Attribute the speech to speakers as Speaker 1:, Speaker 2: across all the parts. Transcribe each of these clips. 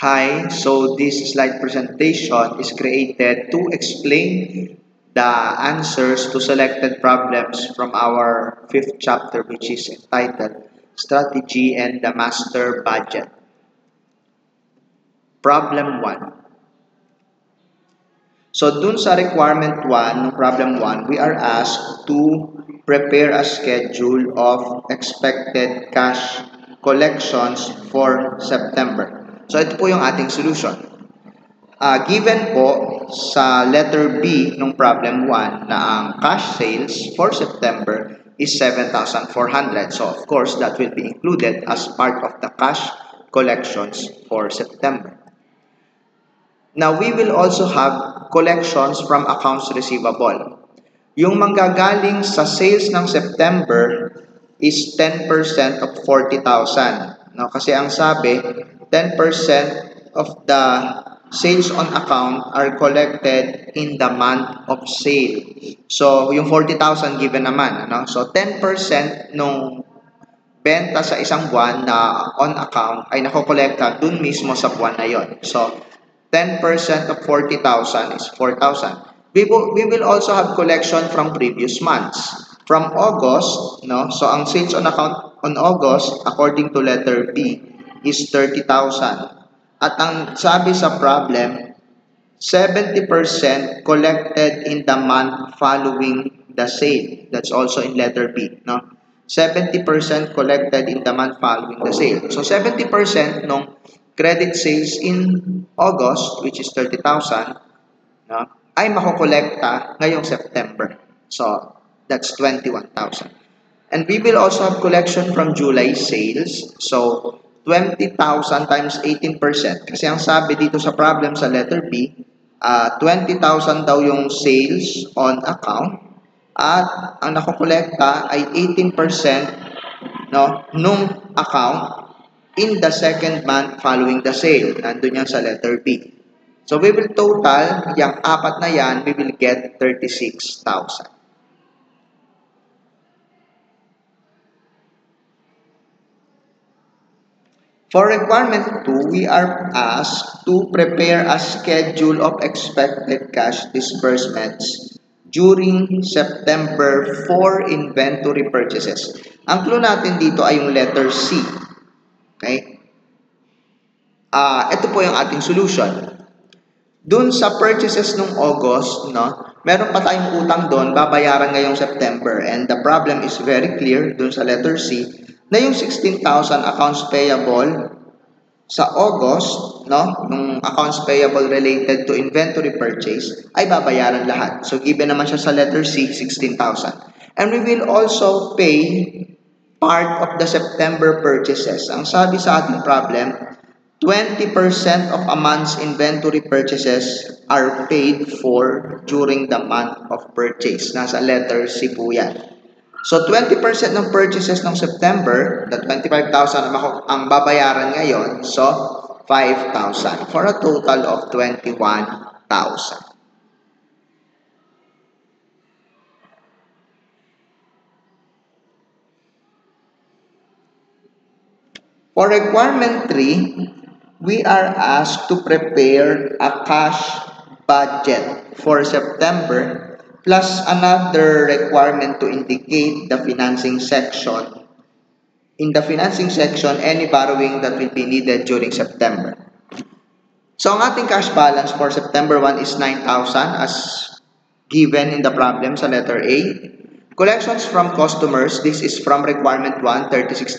Speaker 1: Hi, so this slide presentation is created to explain the answers to selected problems from our fifth chapter, which is entitled Strategy and the Master Budget. Problem 1. So dun sa requirement 1, no problem 1, we are asked to prepare a schedule of expected cash collections for September. So ito po yung ating solution. Given po sa letter B ng problem 1 na ang cash sales for September is 7,400. So of course, that will be included as part of the cash collections for September. Now, we will also have collections from accounts receivable. Yung manggagaling sa sales ng September is 10% of 40,000. No? Kasi ang sabi, 10% of the sales on account are collected in the month of sale. So, yung 40,000 given naman. Ano? So, 10% nung benta sa isang buwan na on account ay nakokolekta dun mismo sa buwan na yon. So, 10% of 40,000 is 4,000. We will also have collection from previous months. From August, no? So, ang sales on account on August, according to letter B, is 30,000. At ang sabi sa problem, 70% collected in the month following the sale. That's also in letter B, no? 70% collected in the month following the sale. So, 70% nung credit sales in August, which is 30,000, no, ay makokolekta ngayong September. So, that's 21,000. And we will also have collection from July sales. So, 20,000 times 18%. Kasi ang sabi dito sa problem sa letter B, 20,000 daw yung sales on account. At ang nakokolekta ay 18%, no, nung account in the second month following the sale. Nandun yan sa letter B. So, we will total, yung apat na yan, we will get 36,000. For requirement 2, we are asked to prepare a schedule of expected cash disbursements during September for inventory purchases. Ang clue natin dito ay yung letter C. Okay? Ito po yung ating solution. Dun sa purchases nung August, no, meron pa tayong utang doon, babayaran ngayong September. And the problem is very clear dun sa letter C na yung 16,000 accounts payable sa August, no, nung accounts payable related to inventory purchase, ay babayaran lahat. So, given naman siya sa letter C, 16,000. And we will also pay part of the September purchases. Ang sabi sa ating problem, 20% of a month's inventory purchases are paid for during the month of purchase. Nasa letter C po yan. So, 20% ng purchases ng September, the 25,000 ang babayaran ngayon, so 5,000 for a total of 21,000. For requirement 3, we are asked to prepare a cash budget for September plus another requirement to indicate the financing section. In the financing section, any borrowing that will be needed during September. So, ang ating cash balance for September 1 is 9,000 as given in the problem sa letter A. Collections from customers, this is from requirement 1, 36,000.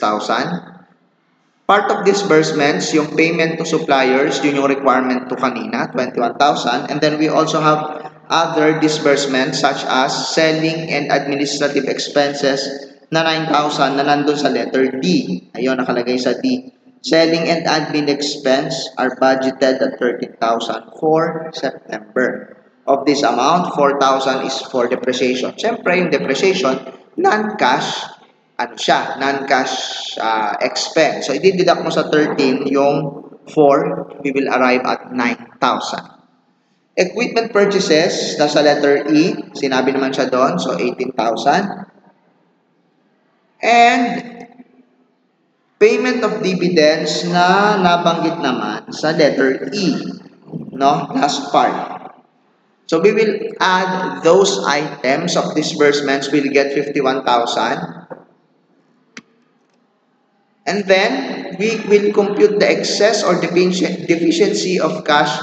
Speaker 1: Part of disbursements, yung payment to suppliers, yun yung requirement to kanina, 21,000. And then we also have other disbursements such as selling and administrative expenses na 9,000 na nandun sa letter D. Ayun, nakalagay sa D. Selling and admin expense are budgeted at 13,000 for September. Of this amount, 4,000 is for depreciation. Siyempre, yung depreciation, non-cash, non-cash expense. So, i-deduct mo sa 13 yung 4, we will arrive at 9,000. Equipment purchases, nasa letter E, sinabi naman siya doon, so 18,000. And Payment of dividends na nabanggit naman sa letter E, no? Last part. So we will add those items of disbursements. We'll get 51,000. And then we will compute the excess or deficiency of cash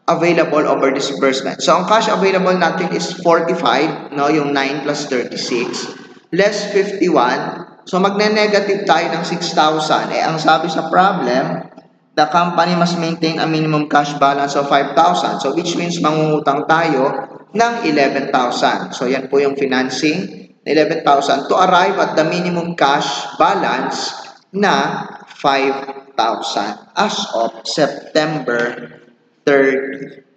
Speaker 1: available over disbursement. So ang cash available natin is 45, no? Yung 9 plus 36, less 51. So magne-negative tayo ng 6,000. Ang sabi sa problem, the company must maintain a minimum cash balance of 5,000. So which means mangungutang tayo ng 11,000. So yan po yung financing, 11,000 to arrive at the minimum cash balance na 5,000 as of September 30.